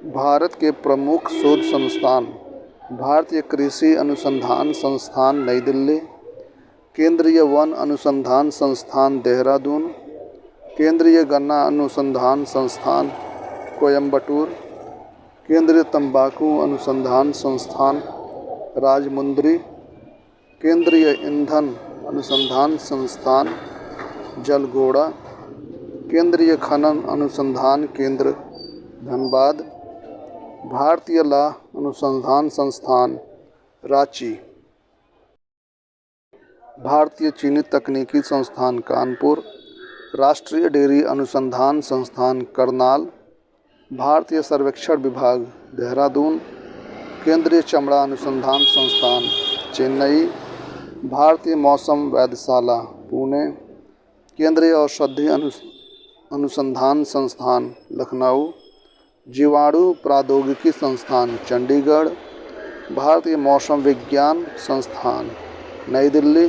भारत के प्रमुख शोध संस्थान: भारतीय कृषि अनुसंधान संस्थान नई दिल्ली, केंद्रीय वन अनुसंधान संस्थान देहरादून, केंद्रीय गन्ना अनुसंधान संस्थान कोयम्बटूर, केंद्रीय तंबाकू अनुसंधान संस्थान राजमुंद्री, केंद्रीय ईंधन अनुसंधान संस्थान जलगोड़ा, केंद्रीय खनन अनुसंधान केंद्र धनबाद, भारतीय लौह अनुसंधान संस्थान रांची, भारतीय चीनी तकनीकी संस्थान कानपुर, राष्ट्रीय डेयरी अनुसंधान संस्थान करनाल, भारतीय सर्वेक्षण विभाग देहरादून, केंद्रीय चमड़ा अनुसंधान संस्थान चेन्नई, भारतीय मौसम वेधशाला पुणे, केंद्रीय औषधि अनुसंधान संस्थान लखनऊ, जीवाणु प्रौद्योगिकी संस्थान चंडीगढ़, भारतीय मौसम विज्ञान संस्थान नई दिल्ली,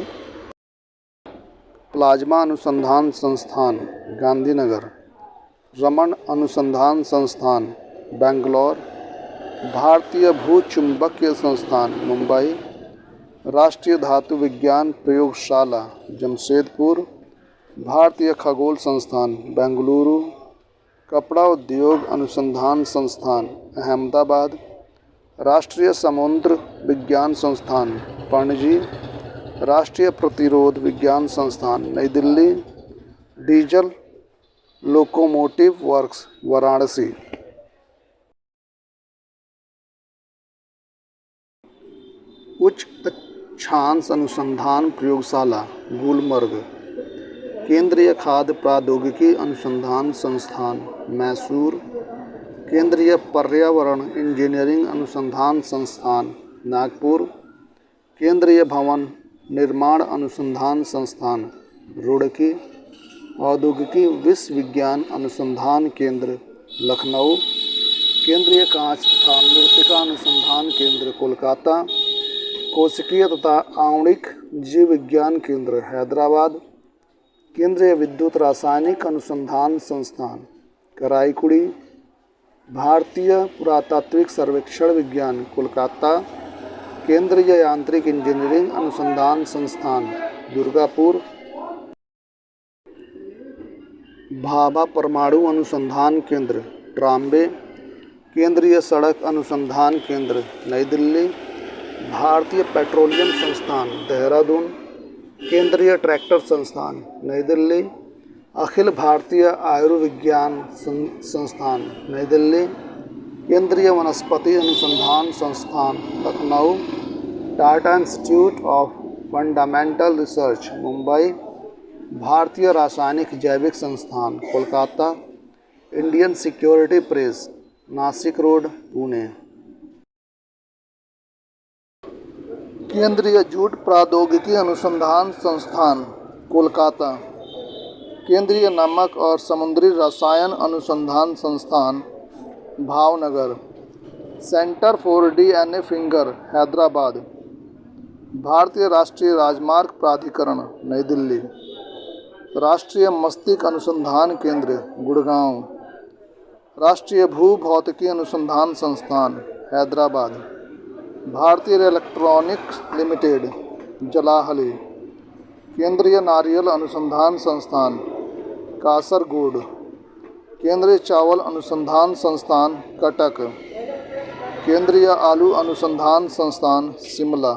प्लाज्मा अनुसंधान संस्थान गांधीनगर, रमन अनुसंधान संस्थान बेंगलौर, भारतीय भूचुंबकीय संस्थान मुंबई, राष्ट्रीय धातु विज्ञान प्रयोगशाला जमशेदपुर, भारतीय खगोल संस्थान बेंगलुरु, कपड़ा उद्योग अनुसंधान संस्थान अहमदाबाद, राष्ट्रीय समुद्र विज्ञान संस्थान पणजी, राष्ट्रीय प्रतिरोध विज्ञान संस्थान नई Delhi, diesel locomotive works Varanasi, उच्च अक्षांश अनुसंधान प्रयोगशाला गुलमर्ग, केंद्रीय खाद्य प्रौद्योगिकी अनुसंधान संस्थान मैसूर, केंद्रीय पर्यावरण इंजीनियरिंग अनुसंधान संस्थान नागपुर, केंद्रीय भवन निर्माण अनुसंधान संस्थान रुड़की, औद्योगिकी विश्वविज्ञान अनुसंधान केंद्र लखनऊ, केंद्रीय कांच तथा मृत्तिका अनुसंधान केंद्र कोलकाता, कोशिकीय तथा आणविक जीव विज्ञान केंद्र हैदराबाद, केंद्रीय विद्युत रासायनिक अनुसंधान संस्थान कराईकुड़ी, भारतीय पुरातात्विक सर्वेक्षण विज्ञान कोलकाता, केंद्रीय यांत्रिक इंजीनियरिंग अनुसंधान संस्थान दुर्गापुर, भाभा परमाणु अनुसंधान केंद्र ट्राम्बे, केंद्रीय सड़क अनुसंधान केंद्र नई दिल्ली, भारतीय पेट्रोलियम संस्थान देहरादून, केंद्रीय ट्रैक्टर संस्थान नई दिल्ली, अखिल भारतीय आयुर्विज्ञान संस्थान नई दिल्ली, केंद्रीय वनस्पति अनुसंधान संस्थान Lucknow, Tata institute of fundamental research Mumbai, भारतीय रासायनिक जैविक संस्थान Kolkata, Indian security press Nashik road Pune, केंद्रीय जूट प्रौद्योगिकी अनुसंधान संस्थान कोलकाता, केंद्रीय नमक और समुद्री रसायन अनुसंधान संस्थान Bhavnagar, centre for DNA finger Hyderabad, भारतीय राष्ट्रीय राजमार्ग प्राधिकरण नई दिल्ली, राष्ट्रीय मस्तिष्क अनुसंधान केंद्र गुड़गांव, राष्ट्रीय भूभौतिकी अनुसंधान संस्थान हैदराबाद, भारतीय इलेक्ट्रॉनिक्स लिमिटेड जलाहली, केंद्रीय नारियल अनुसंधान संस्थान कासरगोड, केंद्रीय चावल अनुसंधान संस्थान कटक, केंद्रीय आलू अनुसंधान संस्थान शिमला।